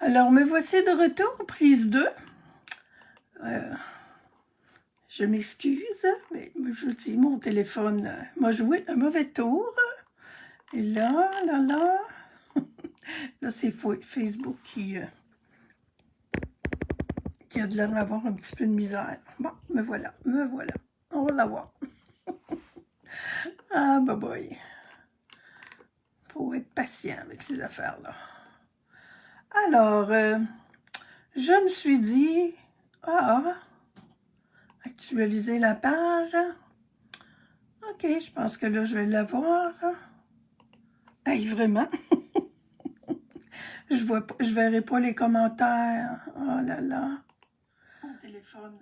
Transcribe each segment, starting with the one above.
Alors, me voici de retour, prise 2. Je m'excuse, mais je vous dis, mon téléphone m'a joué un mauvais tour. Et là, là, c'est Facebook qui a de l'air d'avoir un petit peu de misère. Bon, me voilà. On va l'avoir. Ah, bah boy. Faut être patient avec ces affaires-là. Alors, je me suis dit, actualiser la page. OK, je pense que là, je vais l'avoir. Hey, vraiment? Je verrai pas les commentaires. Oh là là. Mon téléphone.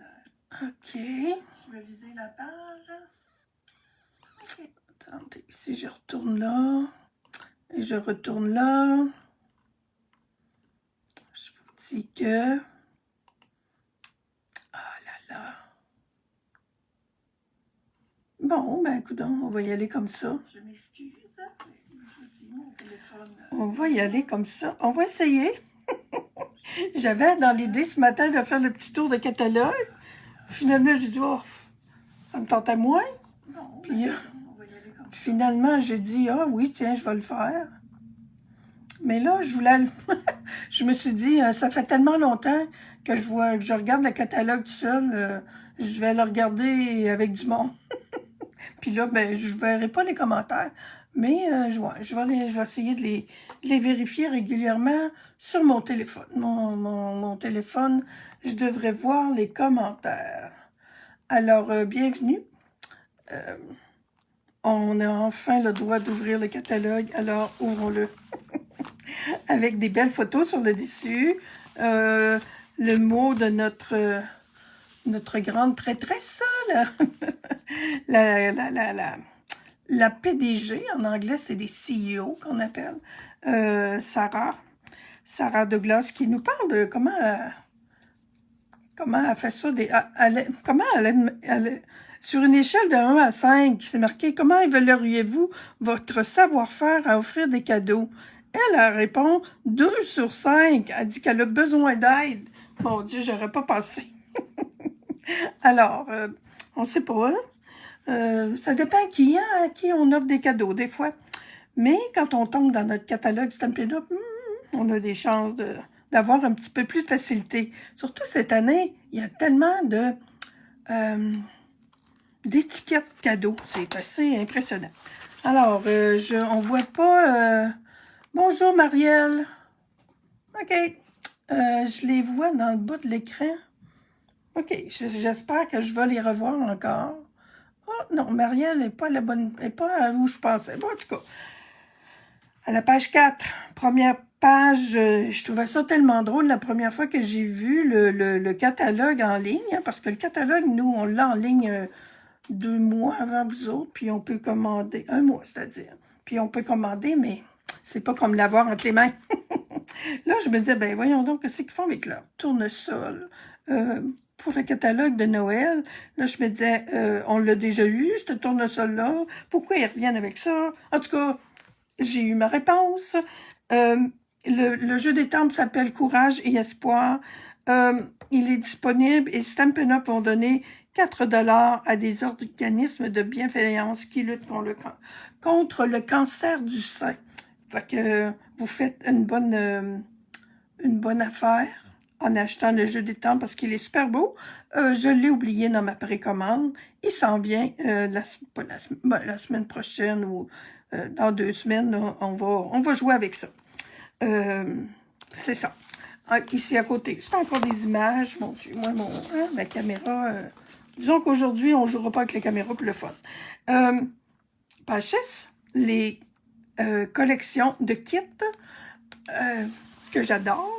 OK. Actualiser la page. OK. Attendez, si je retourne là, et je retourne là, je vous dis que... Ah là là. Bon, ben, écoute, on va y aller comme ça. Je m'excuse. On va y aller comme ça. On va essayer. J'avais dans l'idée ce matin de faire le petit tour de catalogue. Finalement, j'ai dit, oh, ça me tentait moins. Puis finalement, j'ai dit, ah oui, tiens, je vais le faire. Mais là, je me suis dit, ça fait tellement longtemps que je regarde le catalogue tout seul. Je vais le regarder avec du monde. Puis là, ben, je ne verrai pas les commentaires. Mais je vais essayer de les vérifier régulièrement sur mon téléphone. Mon téléphone, je devrais voir les commentaires. Alors, bienvenue. On a enfin le droit d'ouvrir le catalogue, alors ouvrons-le. Avec des belles photos sur le dessus. Le mot de notre grande prêtresse, la PDG, en anglais, c'est des CEO qu'on appelle, Sarah Douglas, qui nous parle de comment elle fait ça, sur une échelle de 1 à 5, c'est marqué « Comment évalueriez-vous votre savoir-faire à offrir des cadeaux? » Elle répond 2 sur 5. Elle dit qu'elle a besoin d'aide. Mon Dieu, j'aurais pas pensé. Alors, on sait pas, hein? Ça dépend à qui on offre des cadeaux, des fois. Mais quand on tombe dans notre catalogue Stampin' Up, on a des chances d'avoir un petit peu plus de facilité. Surtout cette année, il y a tellement d'étiquettes cadeaux. C'est assez impressionnant. Alors, on voit pas... Bonjour, Marielle. OK. Je les vois dans le bas de l'écran. OK. J'espère que je vais les revoir encore. Oh, non, Marielle n'est pas la bonne... n'est pas où je pensais. Bon, en tout cas, à la page 4, première page, je trouvais ça tellement drôle la première fois que j'ai vu le catalogue en ligne, hein, parce que le catalogue, nous, on l'a en ligne 2 mois avant vous autres, puis on peut commander, 1 mois, c'est-à-dire. Puis on peut commander, mais c'est pas comme l'avoir entre les mains. Là, je me disais, ben voyons donc, qu'est-ce qu'ils font avec leur tournesol pour le catalogue de Noël? Là, je me disais, on l'a déjà eu, ce tournesol-là. Pourquoi ils reviennent avec ça? En tout cas, j'ai eu ma réponse. Le jeu des temples s'appelle Courage et Espoir. Il est disponible et Stampin' Up vont donner 4 $ à des organismes de bienveillance qui luttent contre le cancer du sein. Fait que vous faites une bonne affaire en achetant le jeu des temples parce qu'il est super beau. Je l'ai oublié dans ma précommande. Il s'en vient la semaine prochaine ou dans 2 semaines. On va jouer avec ça. C'est ça. Ici à côté, c'est encore des images. Mon Dieu, moi, ma caméra... disons qu'aujourd'hui, on ne jouera pas avec les caméras pour le fun. Page 6, les collections de kits que j'adore.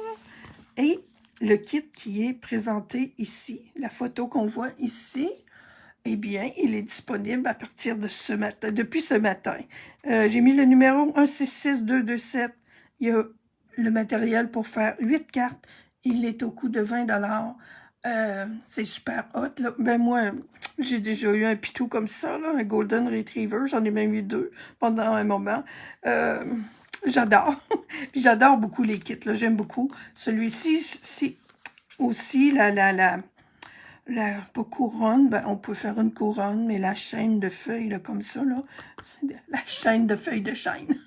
Et le kit qui est présenté ici, la photo qu'on voit ici, eh bien, il est disponible à partir de ce matin, depuis ce matin. J'ai mis le numéro 166227. Il y a le matériel pour faire 8 cartes. Il est au coût de 20 $. C'est super hot, là. Ben moi, j'ai déjà eu un pitou comme ça, là, un Golden Retriever. J'en ai même eu 2 pendant un moment. J'adore. Puis j'adore beaucoup les kits, là. J'aime beaucoup. Celui-ci, c'est aussi pas couronne, ben, on peut faire une couronne, mais la chaîne de feuilles, là, comme ça, là, la chaîne de feuilles de chêne.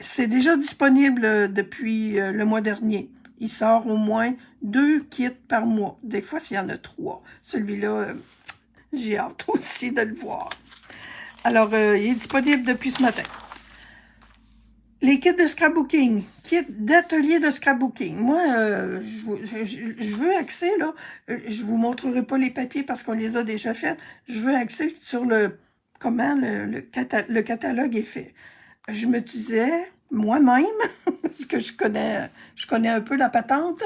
C'est déjà disponible depuis le mois dernier. Il sort au moins 2 kits par mois. Des fois, s'il y en a 3. Celui-là, j'ai hâte aussi de le voir. Alors, il est disponible depuis ce matin. Les kits de scrapbooking, kits d'atelier de scrapbooking. Moi, je veux axer, là, je vous montrerai pas les papiers parce qu'on les a déjà faits. Je veux axer sur comment le catalogue est fait. Je me disais, moi-même, parce que je connais un peu la patente,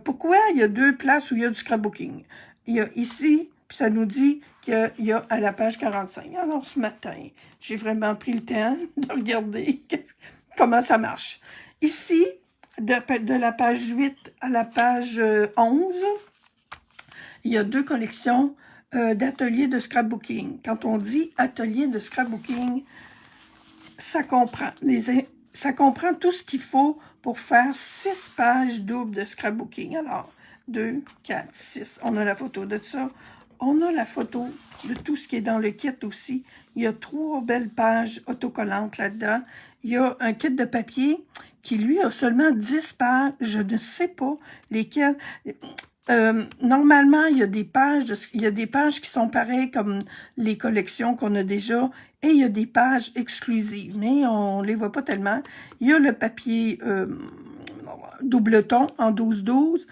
pourquoi il y a 2 places où il y a du scrapbooking. Il y a ici, puis ça nous dit qu'il y a à la page 45. Alors, ce matin, j'ai vraiment pris le temps de regarder comment ça marche. Ici, de la page 8 à la page 11, il y a 2 collections d'ateliers de scrapbooking. Quand on dit atelier de scrapbooking, ça comprend tout ce qu'il faut pour faire 6 pages doubles de scrapbooking. Alors, 2, 4, 6. On a la photo de ça. On a la photo de tout ce qui est dans le kit aussi. Il y a 3 belles pages autocollantes là-dedans. Il y a un kit de papier qui, lui, a seulement 10 pages. Je ne sais pas lesquelles. Normalement, il y a des pages qui sont pareilles comme les collections qu'on a déjà, et il y a des pages exclusives, mais on les voit pas tellement. Il y a le papier doubleton en 12-12,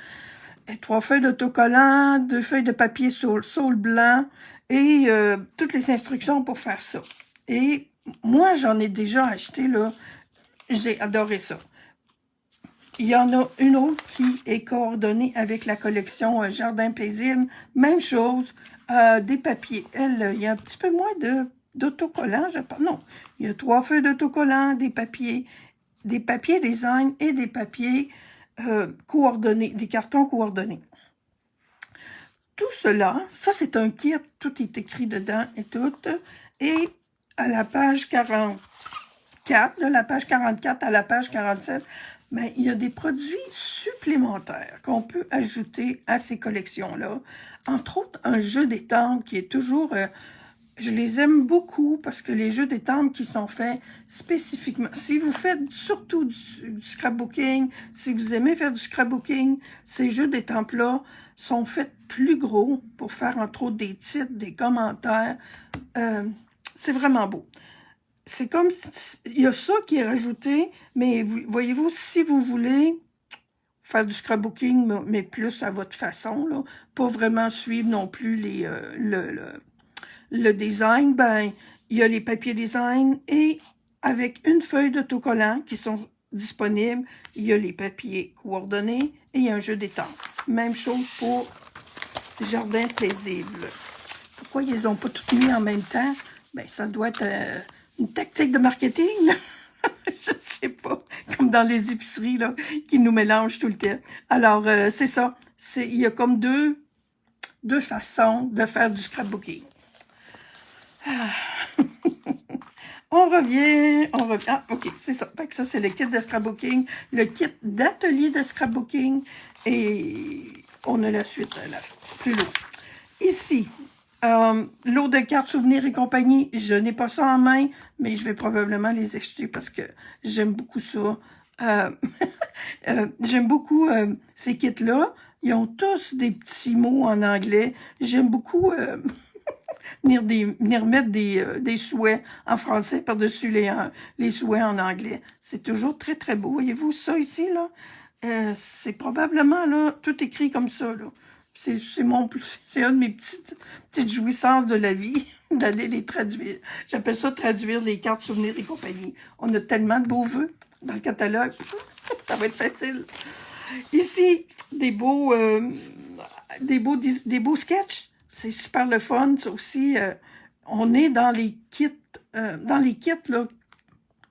3 feuilles d'autocollant, 2 feuilles de papier saule blanc, et toutes les instructions pour faire ça. Et moi, j'en ai déjà acheté, là. J'ai adoré ça. Il y en a une autre qui est coordonnée avec la collection Jardin paisible. Même chose, des papiers. Elle, il y a un petit peu moins d'autocollants, je pense. Non, il y a 3 feuilles d'autocollants, des papiers design et des papiers coordonnés, des cartons coordonnés. Tout cela, ça c'est un kit, tout est écrit dedans et tout. Et à la page 44, de la page 44 à la page 47, ben, il y a des produits supplémentaires qu'on peut ajouter à ces collections-là. Entre autres, un jeu d'étampe qui est toujours... je les aime beaucoup parce que les jeux d'étampe qui sont faits spécifiquement... Si vous faites surtout du scrapbooking, si vous aimez faire du scrapbooking, ces jeux d'étampes-là sont faits plus gros pour faire entre autres des titres, des commentaires. C'est vraiment beau. C'est comme, il y a ça qui est rajouté, mais voyez-vous, si vous voulez faire du scrapbooking, mais plus à votre façon, là, pas vraiment suivre non plus le design, ben, il y a les papiers design et avec une feuille d'autocollant qui sont disponibles, il y a les papiers coordonnés et il y a un jeu d'étampes. Même chose pour Jardin paisible. Pourquoi ils les ont pas toutes mis en même temps? Ben, ça doit être... une tactique de marketing, je sais pas, comme dans les épiceries, là, qui nous mélangent tout le temps. Alors, c'est ça. Il y a comme deux façons de faire du scrapbooking. Ah. On revient. Ah, ok, c'est ça. Fait que ça, c'est le kit de scrapbooking, le kit d'atelier de scrapbooking, et on a la suite là, plus loin. Ici, lot de cartes souvenirs et compagnie, je n'ai pas ça en main, mais je vais probablement les acheter parce que j'aime beaucoup ça. J'aime beaucoup ces kits-là. Ils ont tous des petits mots en anglais. J'aime beaucoup venir mettre des souhaits en français par-dessus les souhaits en anglais. C'est toujours très, très beau. Voyez-vous ça ici, là? C'est probablement, là, tout écrit comme ça, là. C'est une de mes petites jouissances de la vie, d'aller les traduire. J'appelle ça traduire les cartes souvenirs et compagnie. On a tellement de beaux vœux dans le catalogue. Ça va être facile. Ici, des beaux sketchs. C'est super le fun. Ça aussi, on est dans les kits, là,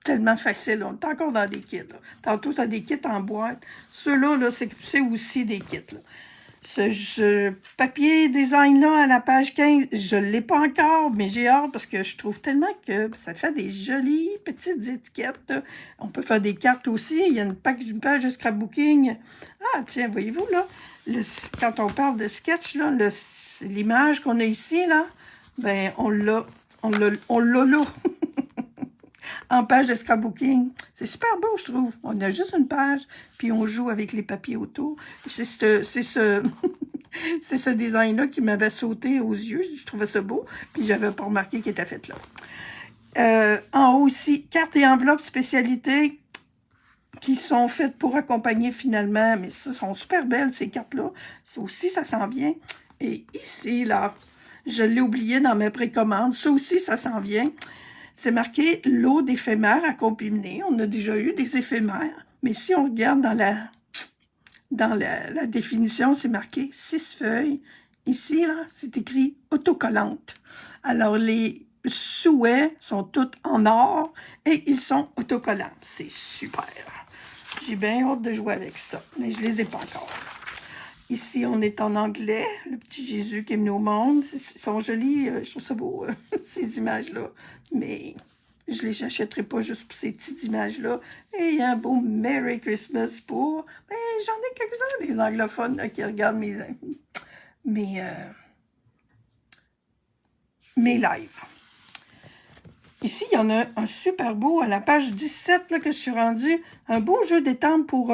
tellement facile. On est encore dans des kits. Là. Tantôt, tu as des kits en boîte. Ceux-là, là, c'est aussi des kits. Là. Ce papier design-là à la page 15, je ne l'ai pas encore, mais j'ai hâte parce que je trouve tellement que ça fait des jolies petites étiquettes. On peut faire des cartes aussi. Il y a une page de scrapbooking. Ah, tiens, voyez-vous, là, quand on parle de sketch, là, l'image qu'on a ici, là, ben, on l'a là. En page de scrapbooking. C'est super beau, je trouve. On a juste une page, puis on joue avec les papiers autour. C'est ce design-là qui m'avait sauté aux yeux. Je trouvais ça beau, puis j'avais pas remarqué qu'il était fait là. En haut ici, cartes et enveloppes spécialité qui sont faites pour accompagner finalement, mais ça sont super belles, ces cartes-là. Ça aussi, ça s'en vient. Et ici, là, je l'ai oublié dans mes précommandes. Ça aussi, ça s'en vient. C'est marqué lot d'éphémères à combiner. On a déjà eu des éphémères. Mais si on regarde dans la définition, c'est marqué 6 feuilles. Ici, là, c'est écrit autocollante. Alors, les souhaits sont tous en or et ils sont autocollants. C'est super. J'ai bien hâte de jouer avec ça, mais je les ai pas encore. Ici, on est en anglais. Le petit Jésus qui est venu au monde. Ils sont jolis. Je trouve ça beau, ces images-là. Mais je les achèterai pas juste pour ces petites images-là. Et il y a un beau Merry Christmas pour... Mais j'en ai quelques-uns, des anglophones là, qui regardent mes lives. Ici, il y en a un super beau à la page 17 là, que je suis rendue. Un beau jeu d'étampes pour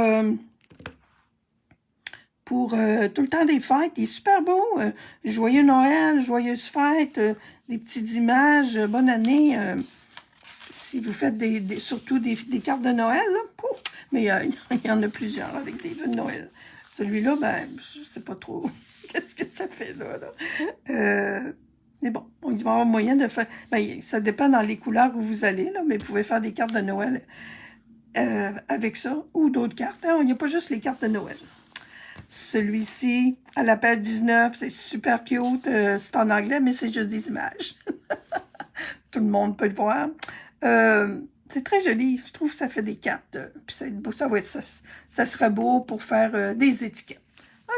tout le temps des fêtes. Il est super beau. Joyeux Noël, joyeuses fêtes, des petites images, bonne année. Si vous faites surtout des cartes de Noël, là, pouf, mais il y en a plusieurs avec des vœux de Noël. Celui-là, ben, je sais pas trop qu'est-ce que ça fait là. Mais bon, il va y avoir moyen de faire... Ben, ça dépend dans les couleurs où vous allez, là, mais vous pouvez faire des cartes de Noël avec ça, ou d'autres cartes. Hein. Il n'y a pas juste les cartes de Noël. Celui-ci, à la page 19, c'est super cute. C'est en anglais, mais c'est juste des images. Tout le monde peut le voir. C'est très joli. Je trouve que ça fait des cartes. Puis ça sera beau pour faire des étiquettes.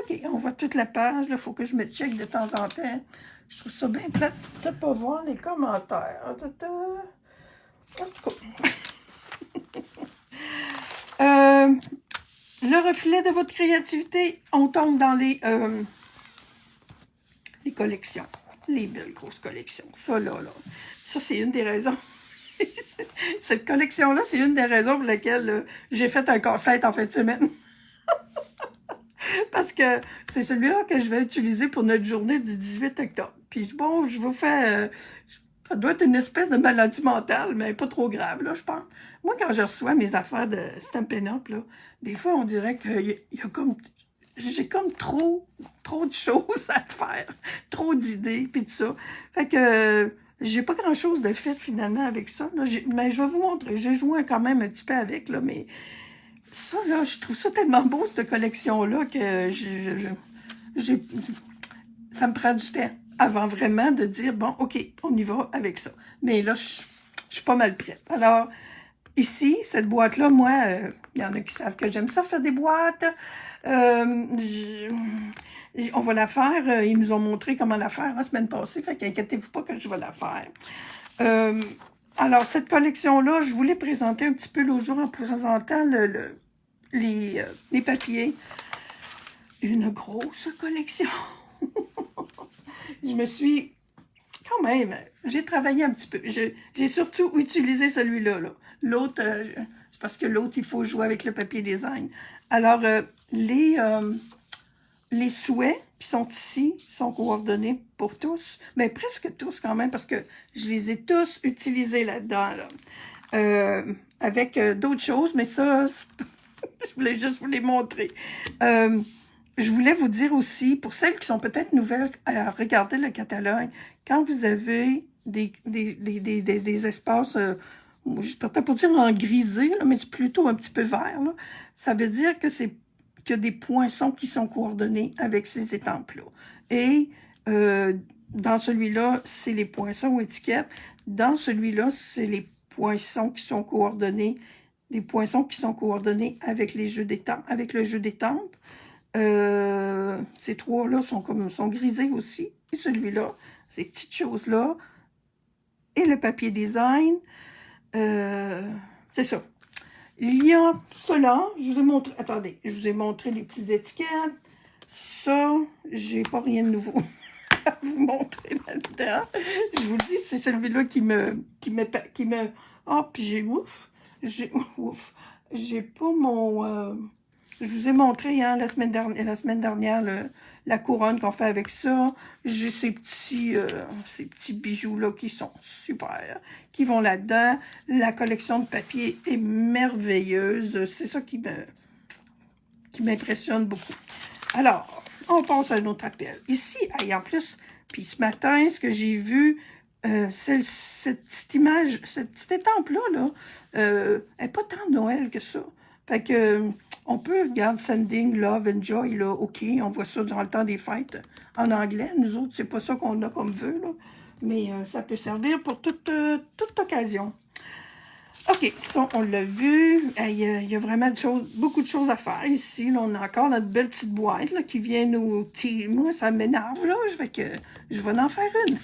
OK, on voit toute la page. Il faut que je me check de temps en temps. Je trouve ça bien plate de ne pas voir les commentaires. En tout cas. Le reflet de votre créativité, on tombe dans les collections. Les belles grosses collections. Ça, ça, c'est une des raisons. Cette collection-là, c'est une des raisons pour lesquelles j'ai fait un casse-tête en fin de semaine. Parce que c'est celui-là que je vais utiliser pour notre journée du 18 octobre. Puis bon, je vous fais... ça doit être une espèce de maladie mentale, mais pas trop grave, là, je pense. Moi, quand je reçois mes affaires de Stampin' Up, là, des fois, on dirait qu'il y a comme... J'ai comme trop de choses à faire, trop d'idées, puis tout ça. Fait que j'ai pas grand-chose de fait, finalement, avec ça. Là. Mais je vais vous montrer. J'ai joué quand même un petit peu avec, là, mais ça, là, je trouve ça tellement beau, cette collection-là, que ça me prend du temps avant vraiment de dire, bon, OK, on y va avec ça. Mais là, je suis pas mal prête. Alors, ici, cette boîte-là, moi, il y en a qui savent que j'aime ça faire des boîtes. On va la faire. Ils nous ont montré comment la faire la semaine passée, fait qu'inquiétez-vous pas que je vais la faire. Alors, cette collection-là, je voulais présenter un petit peu l'autre jour en présentant les papiers. Une grosse collection. Je me suis... Quand même, j'ai travaillé un petit peu. J'ai surtout utilisé celui-là. L'autre, c'est parce que l'autre, il faut jouer avec le papier design. Alors, les souhaits qui sont ici sont coordonnés pour tous, mais presque tous quand même, parce que je les ai tous utilisés là-dedans, avec d'autres choses, mais ça, je voulais juste vous les montrer. Je voulais vous dire aussi, pour celles qui sont peut-être nouvelles à regarder le catalogue, quand vous avez des espaces, je peux peut-être pas dire en grisé, là, mais c'est plutôt un petit peu vert, là, ça veut dire que c'est qu'il y a des poinçons qui sont coordonnés avec ces étampes-là. Et dans celui-là, c'est les poinçons ou étiquettes. Dans celui-là, c'est les poinçons qui sont coordonnés, des poinçons qui sont coordonnés avec les jeux d'étampes, avec le jeu d'étampes. Ces trois-là sont grisés aussi. Et celui-là, ces petites choses-là. Et le papier design. C'est ça. Il y a cela. Je vous ai montré. Attendez, je vous ai montré les petites étiquettes. Ça, j'ai pas rien de nouveau à vous montrer là-dedans. Je vous le dis, c'est celui-là qui me, oh, puis j'ai pas mon, je vous ai montré, hein, la semaine dernière, la couronne qu'on fait avec ça. J'ai ces petits bijoux-là qui sont super, qui vont là-dedans. La collection de papier est merveilleuse. C'est ça qui m'impressionne beaucoup. Alors, on passe à un autre appel. Ici, en plus, puis ce matin, ce que j'ai vu, c'est cette petite image, cette petite étampe-là, elle n'est pas tant Noël que ça. Fait que, on peut, regarde, Sending, Love and Joy, là, OK, on voit ça durant le temps des fêtes en anglais. Nous autres, c'est pas ça qu'on a comme vœu, là. Mais ça peut servir pour toute occasion. OK, ça, on l'a vu. Il y a vraiment beaucoup de choses à faire ici. Là, on a encore notre belle petite boîte là, qui vient nous... Moi, ça m'énerve, là. Je vais en faire une.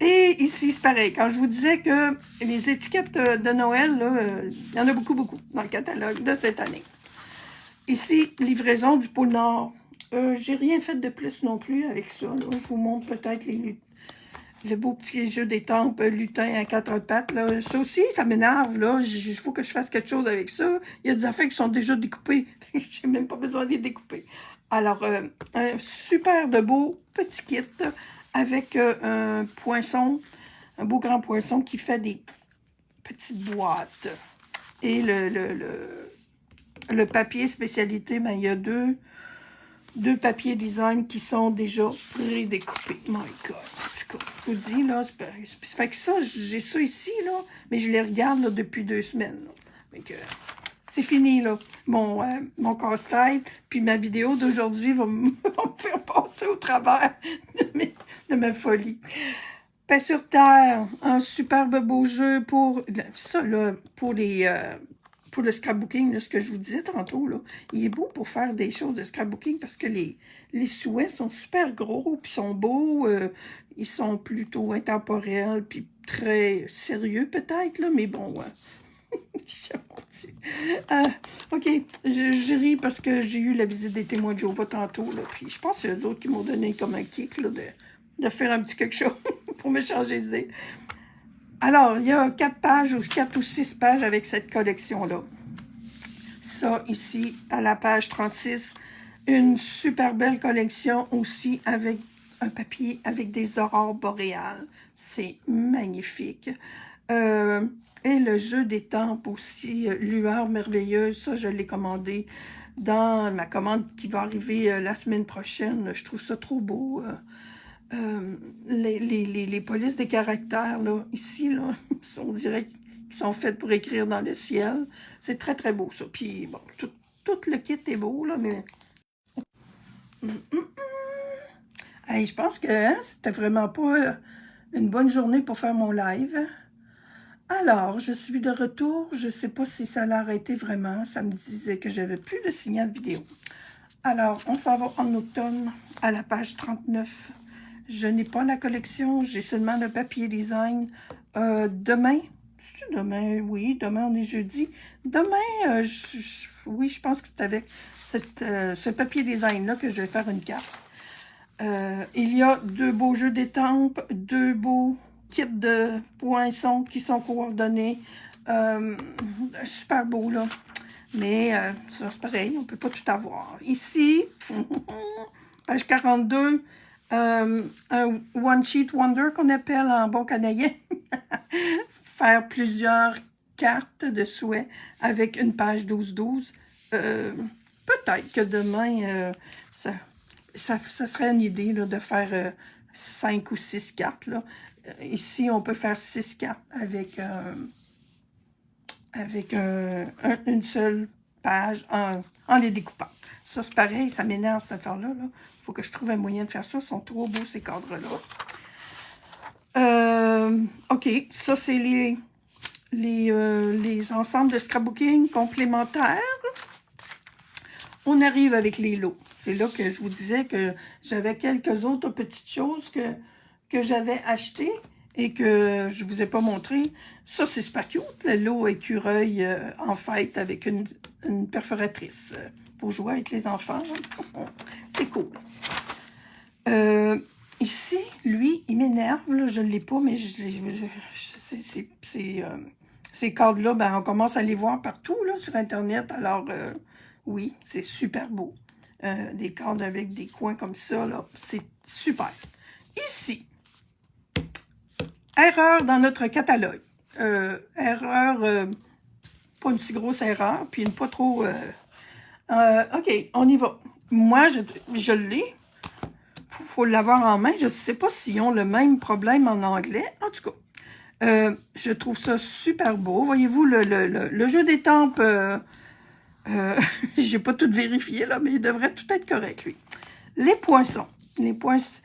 Et ici, c'est pareil. Quand je vous disais que les étiquettes de Noël, il y en a beaucoup, beaucoup dans le catalogue de cette année. Ici, livraison du pôle Nord. J'ai rien fait de plus non plus avec ça. Là. Je vous montre peut-être le beau petit jeu d'étampes lutin à quatre pattes. Là. Ça aussi, ça m'énerve. Là. Il faut que je fasse quelque chose avec ça. Il y a des affaires qui sont déjà découpées. J'ai même pas besoin de les découper. Alors, un super de beau petit kit avec un poinçon, un beau grand poinçon qui fait des petites boîtes. Et le papier spécialité, ben, il y a deux papiers design qui sont déjà pré-découpés. My God. Je vous dis, là, ça fait que ça, j'ai ça ici, là, mais je les regarde là, depuis 2 semaines. C'est fini, là. Mon casse-tête, puis ma vidéo d'aujourd'hui va me faire passer au travers de ma folie. Paix sur terre, un superbe beau jeu pour ça, là, pour le scrapbooking, là, ce que je vous disais tantôt, là. Il est beau pour faire des choses de scrapbooking parce que les souhaits sont super gros, puis sont beaux, ils sont plutôt intemporels, puis très sérieux peut-être, là, mais bon, OK, je ris parce que j'ai eu la visite des témoins de Jéhovah tantôt, là, puis je pense que c'est eux autres qui m'ont donné comme un kick, là, de faire un petit quelque chose pour me changer d'idée. Alors, il y a 4 ou 6 pages avec cette collection-là. Ça, ici, à la page 36, une super belle collection aussi avec un papier avec des aurores boréales. C'est magnifique. Et le jeu d'étampes aussi, lueur merveilleuse, ça, je l'ai commandé dans ma commande qui va arriver la semaine prochaine. Je trouve ça trop beau. Les polices des caractères, là, ici, là, on dirait qu'ils sont faites pour écrire dans le ciel. C'est très, très beau, ça. Puis, bon, tout le kit est beau, là, mais... Hey, je pense que hein, c'était vraiment pas une bonne journée pour faire mon live. Alors, je suis de retour. Je ne sais pas si ça l'a arrêté vraiment. Ça me disait que j'avais plus de signal vidéo. Alors, on s'en va en automne à la page 39. Je n'ai pas la collection, j'ai seulement le papier design. Demain, c'est demain? Oui, demain on est jeudi. Demain, oui, je pense que c'est avec ce papier design-là que je vais faire une carte. Il y a 2 beaux jeux d'étampes, 2 beaux kits de poinçons qui sont coordonnés. Super beau, là. Mais ça, c'est pareil, on ne peut pas tout avoir. Ici, page 42, un One Sheet Wonder qu'on appelle en bon canadien. Faire plusieurs cartes de souhait avec une page 12-12. Peut-être que demain, ça serait une idée là, de faire 5 ou 6 cartes. Là. Ici, on peut faire 6 cartes avec une seule page en les découpant. Ça, c'est pareil, ça m'énerve cette affaire-là. Il faut que je trouve un moyen de faire ça. Ils sont trop beaux, ces cadres-là. OK, ça, c'est les ensembles de scrapbooking complémentaires. on arrive avec les lots. C'est là que je vous disais que j'avais quelques autres petites choses que j'avais achetées et que je vous ai pas montré. Ça, c'est super cute, le lot écureuil en fête avec une perforatrice pour jouer avec les enfants. C'est cool. Ici, lui, il m'énerve, je ne l'ai pas, mais ces cadres-là, ben, on commence à les voir partout là, sur Internet. Alors, oui, c'est super beau. Des cadres avec des coins comme ça, là, c'est super. Ici, erreur dans notre catalogue. Erreur, pas une si grosse erreur, puis une pas trop... OK, on y va. Moi, je l'ai. Faut l'avoir en main. Je ne sais pas s'ils ont le même problème en anglais. En tout cas, je trouve ça super beau. Voyez-vous, le jeu d'étampes, j'ai pas tout vérifié, là, mais il devrait tout être correct, lui. Les poinçons. Les poinçons.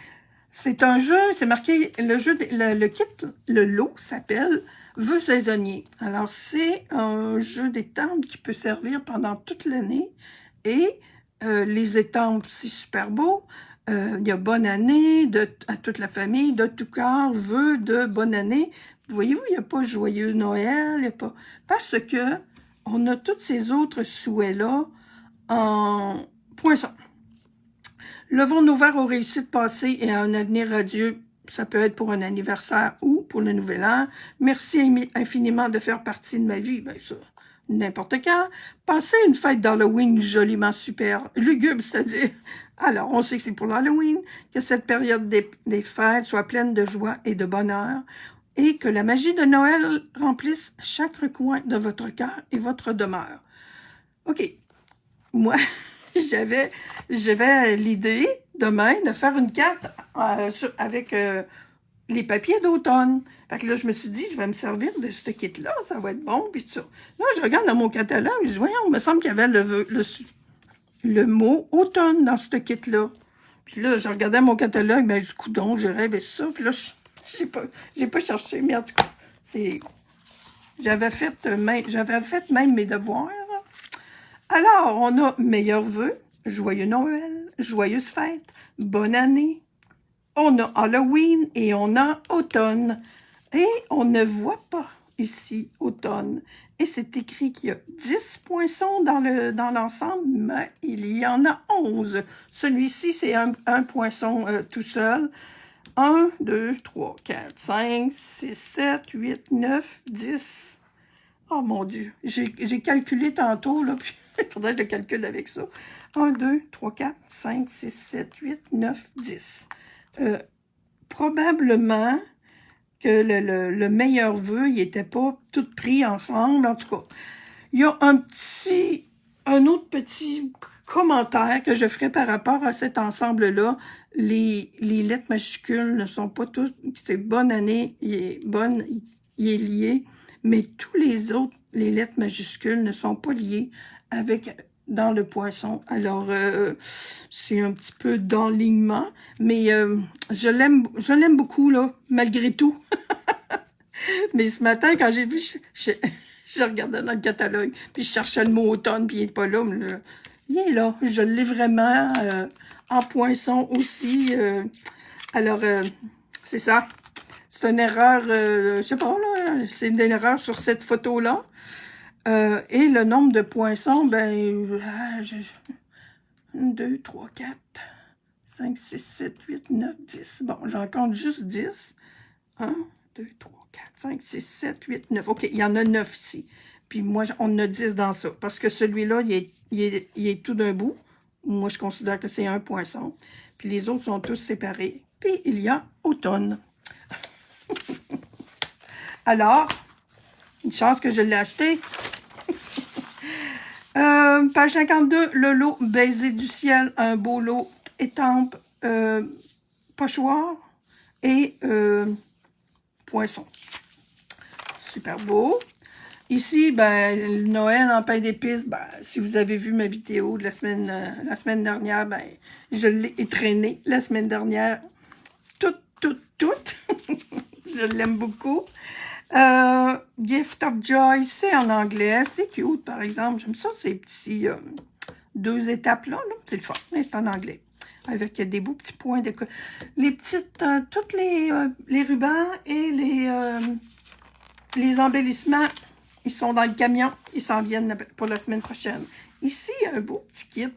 C'est un jeu, c'est marqué, le kit, le lot s'appelle Vœux saisonniers. Alors, c'est un jeu d'étampes qui peut servir pendant toute l'année. Et les étampes, c'est super beau. Il y a bonne année à toute la famille, de tout cœur, vœux de bonne année. Voyez-vous, il n'y a pas joyeux Noël, il n'y a pas... Parce que on a tous ces autres souhaits-là en poinçon. Levons nos verres aux réussites passées et à un avenir radieux. Ça peut être pour un anniversaire ou pour le nouvel an. Merci infiniment de faire partie de ma vie. Ben ça, n'importe quand. Passez une fête d'Halloween joliment super, lugubre, c'est-à-dire. Alors, on sait que c'est pour l'Halloween, que cette période des fêtes soit pleine de joie et de bonheur, et que la magie de Noël remplisse chaque recoin de votre cœur et votre demeure. OK. Moi, j'avais l'idée demain de faire une carte avec les papiers d'automne. Fait que là, je me suis dit, je vais me servir de ce kit-là, ça va être bon, puis tout ça. Là, je regarde dans mon catalogue, je dis, voyons, il me semble qu'il y avait le mot automne dans ce kit-là. Puis là, je regardais mon catalogue, ben, du coup, donc, je rêvais ça. Puis là, j'ai pas cherché, mais en tout cas, j'avais fait même mes devoirs. Alors, on a meilleurs vœux, joyeux Noël, joyeuse fête, bonne année. On a Halloween et on a automne. Et on ne voit pas ici automne. Et c'est écrit qu'il y a 10 poinçons dans l'ensemble, mais il y en a 11. Celui-ci, c'est un poinçon tout seul. 1, 2, 3, 4, 5, 6, 7, 8, 9, 10. Oh mon Dieu, j'ai calculé tantôt, là, puis il faudrait que je calcule avec ça. 1, 2, 3, 4, 5, 6, 7, 8, 9, 10. Probablement que le meilleur vœu, il n'était pas tout pris ensemble, en tout cas. Il y a un autre petit commentaire que je ferai par rapport à cet ensemble-là. Les lettres majuscules ne sont pas toutes, c'est bonne année, il est lié, mais tous les autres, les lettres majuscules ne sont pas liées dans le poinçon. Alors, c'est un petit peu d'enlignement, mais je l'aime beaucoup, là, malgré tout. Mais ce matin, quand j'ai vu, je regardais dans le catalogue, puis je cherchais le mot automne, puis il n'est pas là. Mais il est là. Je l'ai vraiment en poinçon aussi. Alors, c'est ça. C'est une erreur, je sais pas, là, c'est une erreur sur cette photo-là. Et le nombre de poinçons, ben, 1, 2, 3, 4, 5, 6, 7, 8, 9, 10. Bon, j'en compte juste 10. 1, 2, 3, 4, 5, 6, 7, 8, 9. OK, il y en a 9 ici. Puis moi, on en a 10 dans ça. Parce que celui-là, il est tout d'un bout. Moi, je considère que c'est un poinçon. Puis les autres sont tous séparés. Puis il y a automne. Alors, une chance que je l'ai acheté. Page 52, le lot baiser du ciel, un beau lot étampe, pochoir et poinçon. Super beau. Ici, ben, Noël en pain d'épices, ben, si vous avez vu ma vidéo de la semaine dernière, ben, je l'ai traîné la semaine dernière. Toute. Je l'aime beaucoup. Gift of Joy, c'est en anglais. C'est cute, par exemple. J'aime ça, ces petits 2 étapes là. C'est le fun, mais c'est en anglais. Avec des beaux petits points de... Les petites... toutes les rubans et les embellissements, ils sont dans le camion. Ils s'en viennent pour la semaine prochaine. Ici, un beau petit kit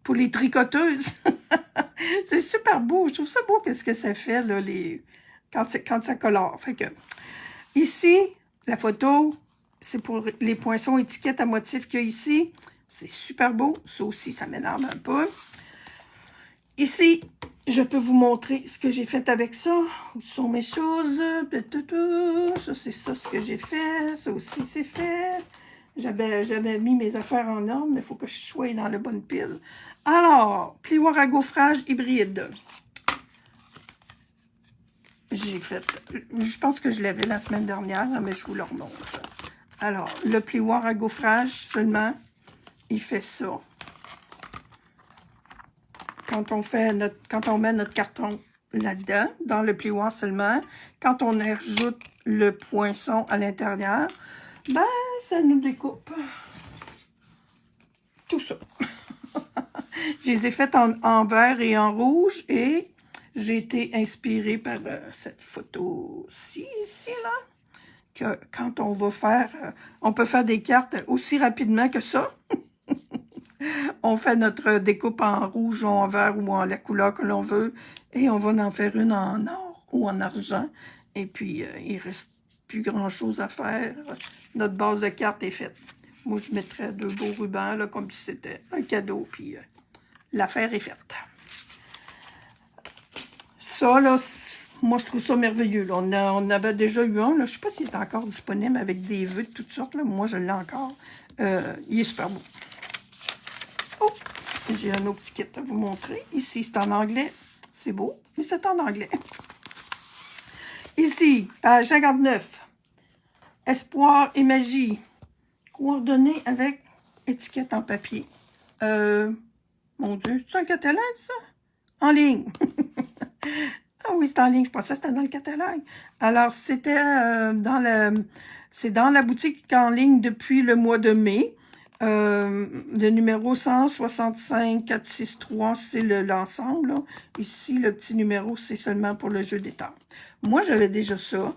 pour les tricoteuses. C'est super beau. Je trouve ça beau qu'est-ce que ça fait là, quand ça colore. Fait que, ici, la photo, c'est pour les poinçons étiquettes à motifs qu'il y a ici. C'est super beau. Ça aussi, ça m'énerve un peu. Ici, je peux vous montrer ce que j'ai fait avec ça. Où sont mes choses? Ça, c'est ça ce que j'ai fait. Ça aussi, c'est fait. J'avais mis mes affaires en ordre, mais il faut que je sois dans la bonne pile. Alors, plioir à gaufrage hybride. J'ai fait... Je pense que je l'avais la semaine dernière, mais je vous le remontre. Alors, le plioir à gaufrage seulement, il fait ça. Quand on met notre carton là-dedans, dans le plioir seulement, quand on ajoute le poinçon à l'intérieur, ben, ça nous découpe tout ça. Je les ai faites en vert et en rouge et j'ai été inspirée par cette photo-ci, ici, là. Que quand on va faire, on peut faire des cartes aussi rapidement que ça. On fait notre découpe en rouge ou en vert ou en la couleur que l'on veut et on va en faire une en or ou en argent. Et puis, il reste plus grand-chose à faire. Notre base de carte est faite. Moi, je mettrais 2 beaux rubans, là, comme si c'était un cadeau, puis l'affaire est faite. Ça, là, moi, je trouve ça merveilleux. Là. On avait déjà eu un, là. Je ne sais pas s'il est encore disponible avec des vœux de toutes sortes. Là. Moi, je l'ai encore. Il est super beau. Oh, j'ai un autre petit kit à vous montrer. Ici, c'est en anglais. C'est beau, mais c'est en anglais. Ici, page 59. Espoir et magie. Coordonnées avec étiquette en papier. Mon Dieu, c'est un catalogue, ça? En ligne. Ah oui, c'est en ligne. Je pensais que c'était dans le catalogue. Alors, c'était c'est dans la boutique en ligne depuis le mois de mai. Le numéro 165 463, c'est l'ensemble. Ici, le petit numéro, c'est seulement pour le jeu des cartes. Moi, j'avais déjà ça.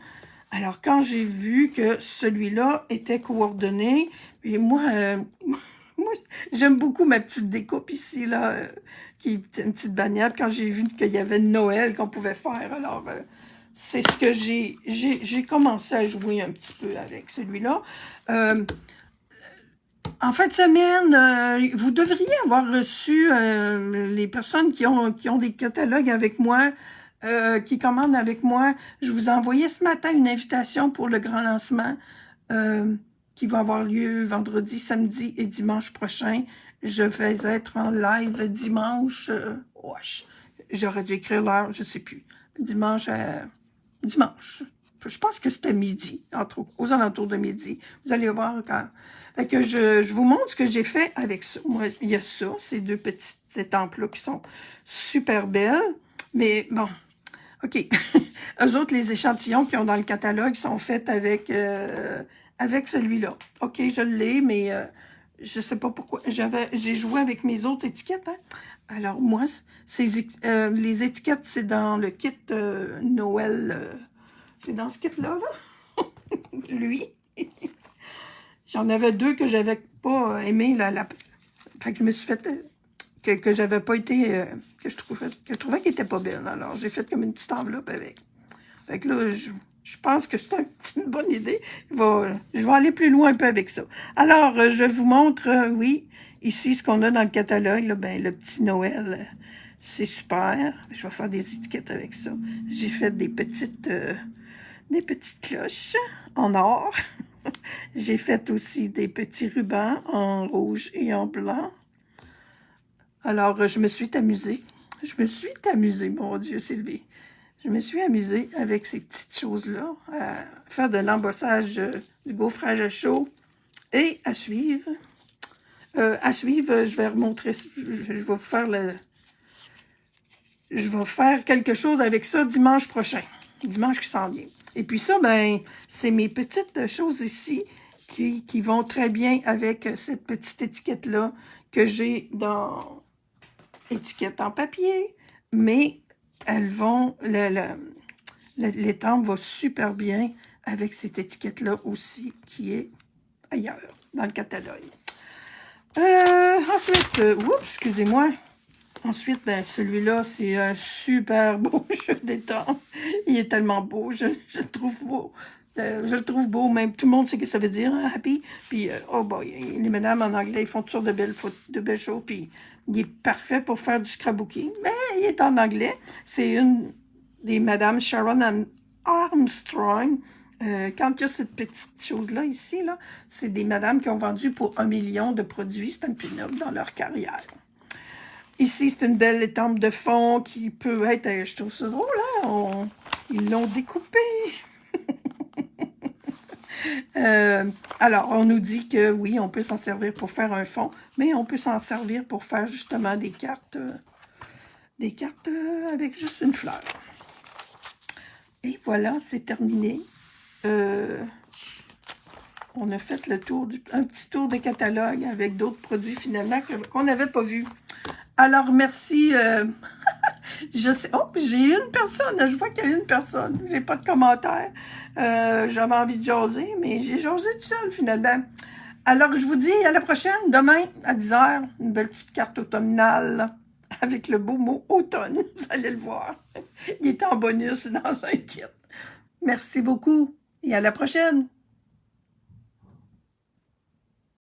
Alors, quand j'ai vu que celui-là était coordonné, et moi, j'aime beaucoup ma petite découpe ici, là, qui est une petite bannière. Quand j'ai vu qu'il y avait Noël qu'on pouvait faire, alors, c'est ce que j'ai commencé à jouer un petit peu avec celui-là. En fin de semaine, vous devriez avoir reçu les personnes qui ont des catalogues avec moi, qui commandent avec moi. Je vous ai envoyé ce matin une invitation pour le grand lancement qui va avoir lieu vendredi, samedi et dimanche prochain. Je vais être en live dimanche. J'aurais dû écrire l'heure, je ne sais plus. Dimanche. Je pense que c'était midi, aux alentours de midi. Vous allez voir quand... Fait que je vous montre ce que j'ai fait avec ça. Moi, il y a ça, ces 2 petites étampes-là qui sont super belles. Mais bon, OK. Eux autres, les échantillons qu'ils ont dans le catalogue sont faits avec celui-là. OK, je l'ai, mais je sais pas pourquoi. J'ai joué avec mes autres étiquettes. Hein? Alors, moi, les étiquettes, c'est dans le kit Noël... c'est dans ce kit-là, là. Lui. J'en avais 2 que j'avais pas aimé. Fait que je me suis fait... que j'avais pas été... que je trouvais qu'il était pas belle. Alors, j'ai fait comme une petite enveloppe avec. Fait que là, je pense que c'est une bonne idée. Je vais aller plus loin un peu avec ça. Alors, je vous montre, oui, ici, ce qu'on a dans le catalogue. Là, ben, le petit Noël, c'est super. Je vais faire des étiquettes avec ça. J'ai fait des petites cloches en or. J'ai fait aussi des petits rubans en rouge et en blanc. Alors, je me suis amusée. Mon Dieu, Sylvie. Je me suis amusée avec ces petites choses-là, à faire de l'embossage, du gaufrage à chaud et à suivre. Je vais remontrer, je vais faire je vais faire quelque chose avec ça dimanche prochain. Dimanche qui s'en vient. Et puis ça, ben, c'est mes petites choses ici qui vont très bien avec cette petite étiquette-là que j'ai dans étiquette en papier, mais elles vont, l'étampe va super bien avec cette étiquette-là aussi qui est ailleurs, dans le catalogue. Ensuite, oups, excusez-moi. Ensuite, ben, celui-là, c'est un super beau jeu d'étampe. Il est tellement beau, je le trouve beau. Je le trouve beau, même tout le monde sait ce que ça veut dire, hein, happy. Puis, oh boy, les madames en anglais, ils font toutes sortes de belles choses. Puis, il est parfait pour faire du scrapbooking. Mais il est en anglais. C'est une des madames Sharon Armstrong. Quand il y a cette petite chose-là ici, là, c'est des madames qui ont vendu pour 1 million de produits Stampin' Up dans leur carrière. Ici, c'est une belle étampe de fond qui peut être... Je trouve ça drôle, hein? Ils l'ont découpé. Alors, on nous dit que oui, on peut s'en servir pour faire un fond, mais on peut s'en servir pour faire justement des cartes avec juste une fleur. Et voilà, c'est terminé. On a fait le tour, un petit tour de catalogue avec d'autres produits finalement qu'on n'avait pas vus. Alors, merci. Je sais. Oh, j'ai une personne. Je vois qu'il y a une personne. J'ai pas de commentaire. J'avais envie de jaser, mais j'ai jasé tout seul finalement. Alors, je vous dis à la prochaine. Demain, à 10h, une belle petite carte automnale avec le beau mot automne. Vous allez le voir. Il est en bonus dans un kit. Merci beaucoup et à la prochaine.